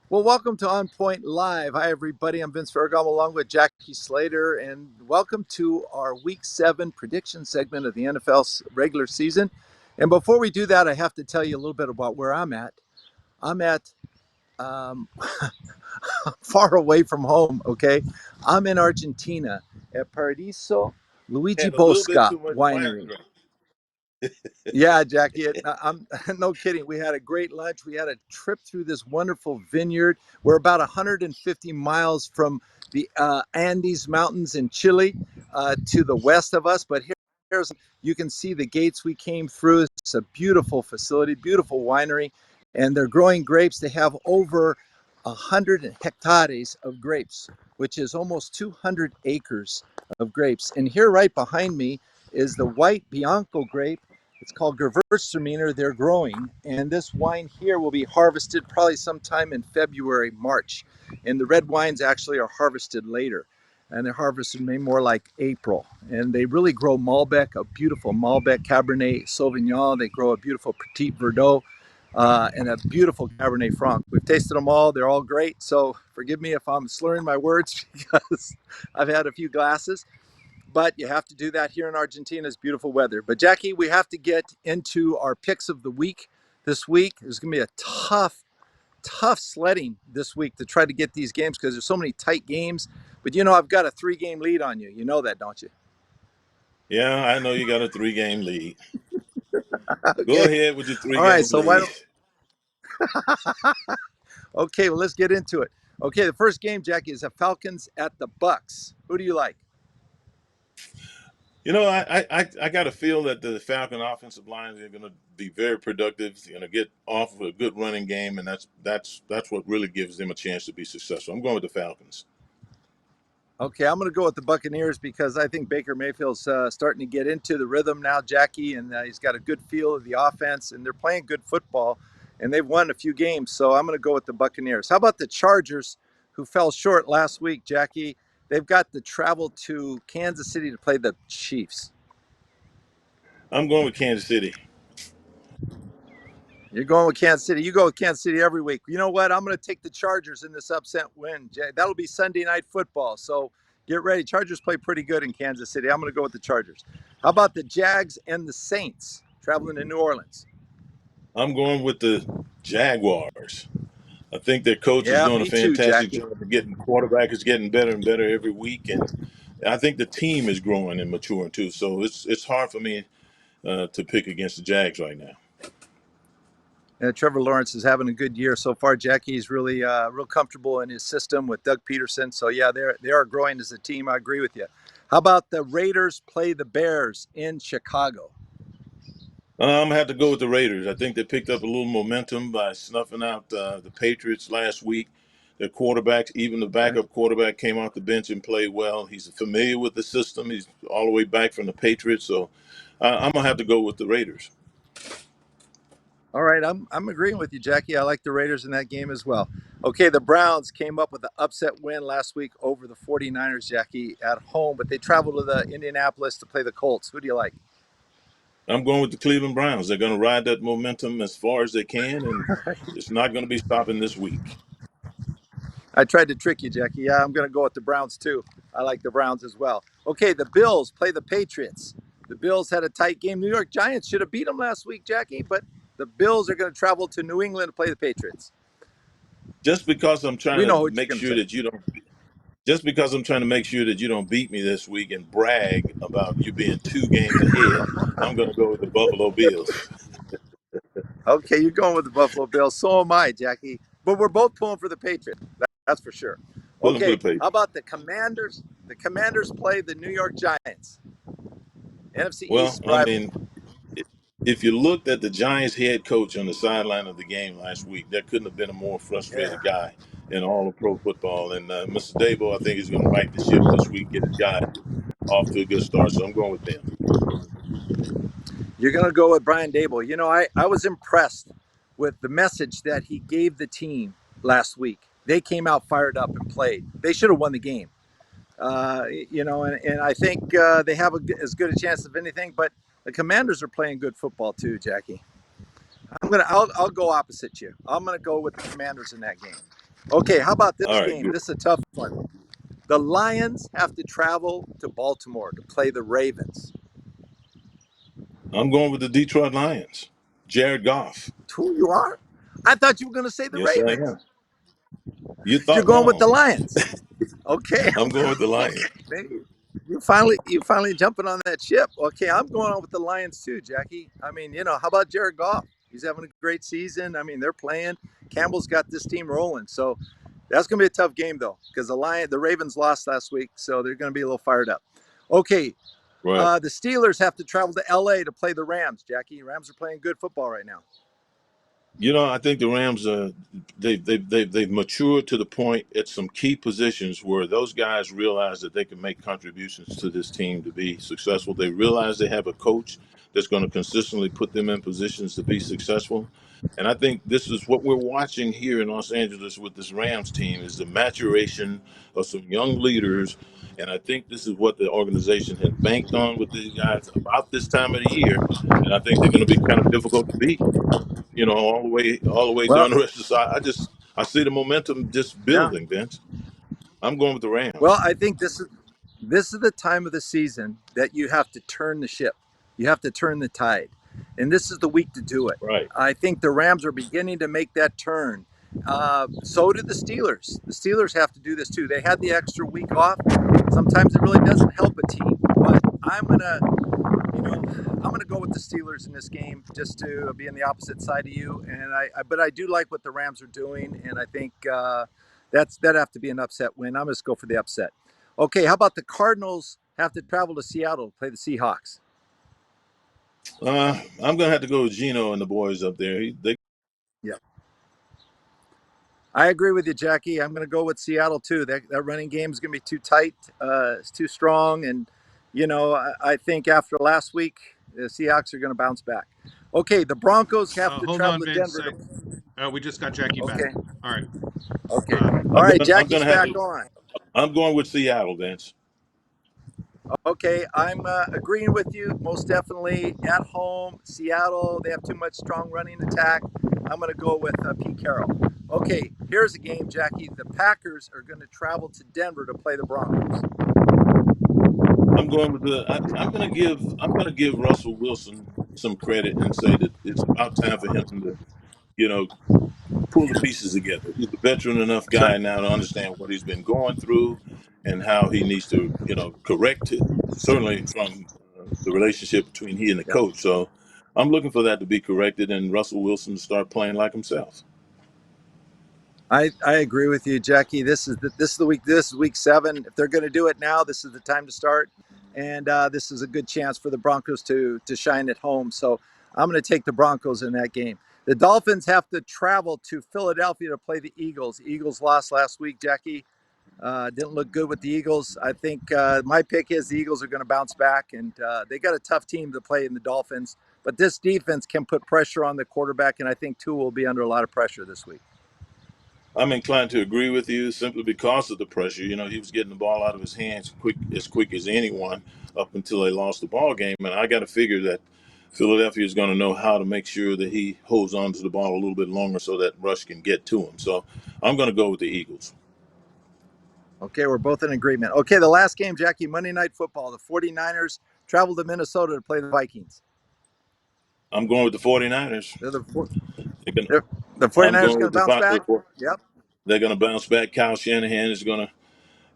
Well, welcome to On Point Live. Hi, everybody. I'm Vince Ferragamo along with Jackie Slater, and welcome to our Week 7 prediction segment of the NFL regular season. And before we do that, I have to tell you a little bit about where I'm at. I'm at um, far away from home, okay? I'm in Argentina at Paradiso Luigi Had a little bit Bosca too much wine to Winery. drink. Yeah, Jackie, I'm no kidding. We had a great lunch. We had a trip through this wonderful vineyard. We're about 150 miles from the Andes Mountains in Chile to the west of us. But here's you can see the gates we came through. It's a beautiful facility, beautiful winery, and they're growing grapes. They have over 100 hectares of grapes, which is almost 200 acres of grapes. And here, right behind me, is the white Bianco grape. It's called Gewürztraminer. They're growing, and this wine here will be harvested probably sometime in February, March. And the red wines actually are harvested later, and they're harvested maybe more like April. And they really grow Malbec, a beautiful Malbec Cabernet Sauvignon. They grow a beautiful Petit Verdot. And a beautiful Cabernet Franc. We've tasted them all. They're all great. So forgive me if I'm slurring my words because I've had a few glasses, but you have to do that here in Argentina's beautiful weather. But Jackie, we have to get into our picks of the week this week. There's going to be a tough sledding this week to try to get these games because there's so many tight games. But I've got a 3-game lead on you. You know that, don't you? Yeah, I know you got a 3-game lead. Go Okay. ahead with your All right. 3-game So why lead. don't? Okay. Well, let's get into it. Okay. The first game, Jackie, is the Falcons at the Bucks. Who do you like? I got a feel that the Falcon offensive line are going to be very productive. They're going to get off of a good running game, and that's what really gives them a chance to be successful. I'm going with the Falcons. Okay, I'm going to go with the Buccaneers because I think Baker Mayfield's starting to get into the rhythm now, Jackie, and he's got a good feel of the offense, and they're playing good football, and they've won a few games. So I'm going to go with the Buccaneers. How about the Chargers, who fell short last week, Jackie? They've got to travel to Kansas City to play the Chiefs. I'm going with Kansas City. You're going with Kansas City. You go with Kansas City every week. You know what? I'm going to take the Chargers in this upset win. That'll be Sunday Night Football. So get ready. Chargers play pretty good in Kansas City. I'm going to go with the Chargers. How about the Jags and the Saints traveling to New Orleans? I'm going with the Jaguars. I think their coach is Yeah, doing a me too, fantastic Jackie. job of getting quarterback is getting better and better every week, and I think the team is growing and maturing too. So it's hard for me to pick against the Jags right now. Trevor Lawrence is having a good year so far. Jackie is really real comfortable in his system with Doug Peterson. So yeah, they are growing as a team. I agree with you. How about the Raiders play the Bears in Chicago? I'm gonna have to go with the Raiders. I think they picked up a little momentum by snuffing out the Patriots last week. Their quarterbacks, even the Okay. backup quarterback, came off the bench and played well. He's familiar with the system. He's all the way back from the Patriots, so I'm gonna have to go with the Raiders. All right, I'm agreeing with you, Jackie. I like the Raiders in that game as well. Okay, the Browns came up with an upset win last week over the 49ers, Jackie, at home, but they traveled to the Indianapolis to play the Colts. Who do you like? I'm going with the Cleveland Browns. They're gonna ride that momentum as far as they can, and it's not gonna be stopping this week. I tried to trick you, Jackie. Yeah, I'm going to go with the Browns too. I like the Browns as well. Okay, the Bills play the Patriots. The Bills had a tight game. New York Giants should have beat them last week, Jackie, but the Bills are going to travel to New England to play the Patriots. Just because I'm trying We to know what you're make going to sure say. that you don't just because I'm trying to make sure that you don't beat me this week and brag about you being 2 games ahead, I'm going to go with the Buffalo Bills. Okay, you're going with the Buffalo Bills. So am I, Jackie. But we're both pulling for the Patriots. That's for sure. Pulling for Okay, the how Patriots. about the Commanders? The Commanders play the New York Giants, NFC Well, East I rival. mean, if you looked at the Giants head coach on the sideline of the game last week, there couldn't have been a more Yeah. frustrated guy in all of pro football. And Mr. Dabo, I think, is going to right the ship this week, get his guy off to a good start. So I'm going with them. You're going to go with Brian Dable. I was impressed with the message that he gave the team last week. They came out fired up and played. They should have won the game. And I think they have as good a chance of anything. But the Commanders are playing good football too, Jackie. I'll go opposite you. I'm gonna go with the Commanders in that game. Okay, how about this All right, game? good. This is a tough one. The Lions have to travel to Baltimore to play the Ravens. I'm going with the Detroit Lions. Jared Goff. Who you are? I thought you were going to say the Yes, I Ravens. am. You You're thought going with the wrong. Lions. Okay. I'm going with the Lions. Okay. Maybe you finally jumping on that ship. Okay, I'm going on with the Lions too, Jackie. I mean, how about Jared Goff? He's having a great season. I mean, they're playing. Campbell's got this team rolling. So that's going to be a tough game though, because the Ravens lost last week, so they're going to be a little fired up. Okay, Right. the Steelers have to travel to LA to play the Rams, Jackie. Rams are playing good football right now. I think the Rams they've matured to the point at some key positions where those guys realize that they can make contributions to this team to be successful. They realize they have a coach that's going to consistently put them in positions to be successful. And I think this is what we're watching here in Los Angeles with this Rams team is the maturation of some young leaders. And I think this is what the organization has banked on with these guys about this time of the year. And I think they're going to be kind of difficult to beat, all the way Well, down the rest of the side. I see the momentum just yeah. building, Vince. I'm going with the Well, Rams. I think this is the time of the season that you have to turn the ship. You have to turn the tide. And this is the week to do it. Right. I think the Rams are beginning to make that turn. So do the Steelers. The Steelers have to do this too. They had the extra week off. Sometimes it really doesn't help a team. But I'm gonna go with the Steelers in this game just to be on the opposite side of you. And but I do like what the Rams are doing, and I think that have to be an upset win. I'm gonna just go for the upset. Okay, how about the Cardinals have to travel to Seattle to play the Seahawks? I'm going to have to go with Gino and the boys up there. They Yeah, I agree with you, Jackie. I'm gonna go with Seattle too. That running game is gonna be too tight. It's too strong, and I think after last week, the Seahawks are gonna bounce back. Okay, the Broncos have to Hold travel on, to Vince. Denver to. We just got Jackie back. Okay. All right. Okay. Uh, All right. I'm going Jackie's to have back to. on. I'm going with Seattle, Vince. Okay. I'm agreeing with you. Most definitely at home, Seattle. They have too much strong running attack. I'm going to go with Pete Carroll. Okay. Here's a game, Jackie. The Packers are going to travel to Denver to play the Broncos. I'm going with the. I'm going to give Russell Wilson some credit and say that it's about time for him to you know pull the pieces together. He's a veteran enough Sure. guy now to understand what he's been going through and how he needs to, correct it. Certainly from the relationship between he and the Yeah. coach. So I'm looking for that to be corrected and Russell Wilson to start playing like himself. I agree with you, Jackie. This is the week. This is week 7. If they're going to do it now, this is the time to start, and this is a good chance for the Broncos to shine at home. So I'm going to take the Broncos in that game. The Dolphins have to travel to Philadelphia to play the Eagles. The Eagles lost last week, Jackie. Didn't look good with the Eagles. I think my pick is the Eagles are going to bounce back, and they got a tough team to play in the Dolphins. But this defense can put pressure on the quarterback, and I think Tua will be under a lot of pressure this week. I'm inclined to agree with you simply because of the pressure. He was getting the ball out of his hands quick as anyone up until they lost the ball game. And I got to figure that Philadelphia is going to know how to make sure that he holds on to the ball a little bit longer so that Rush can get to him. So I'm going to go with the Eagles. Okay, we're both in agreement. Okay, the last game, Jackie, Monday Night Football. The 49ers travel to Minnesota to play the Vikings. I'm going with the 49ers. They're the, four- They're gonna, they're, the I'm 49ers going going with to bounce back? the Yep. they're going to bounce back. Kyle Shanahan is going to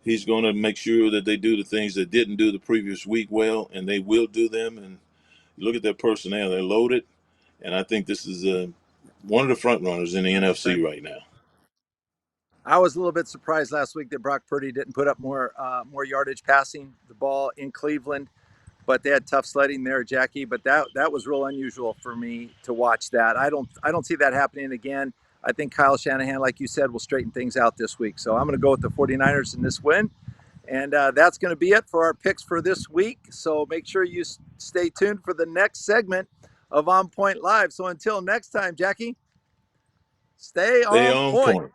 he's going to make sure that they do the things they didn't do the previous week well, and they will do them. And look at their personnel; they're loaded, and I think this is one of the front runners in the NFC right now. I was a little bit surprised last week that Brock Purdy didn't put up more yardage passing the ball in Cleveland, but they had tough sledding there, Jackie. But that was real unusual for me to watch that. I don't see that happening again. I think Kyle Shanahan, like you said, will straighten things out this week. So I'm going to go with the 49ers in this win. And that's going to be it for our picks for this week. So make sure you stay tuned for the next segment of On Point Live. So until next time, Jackie, stay Stay on on point. point.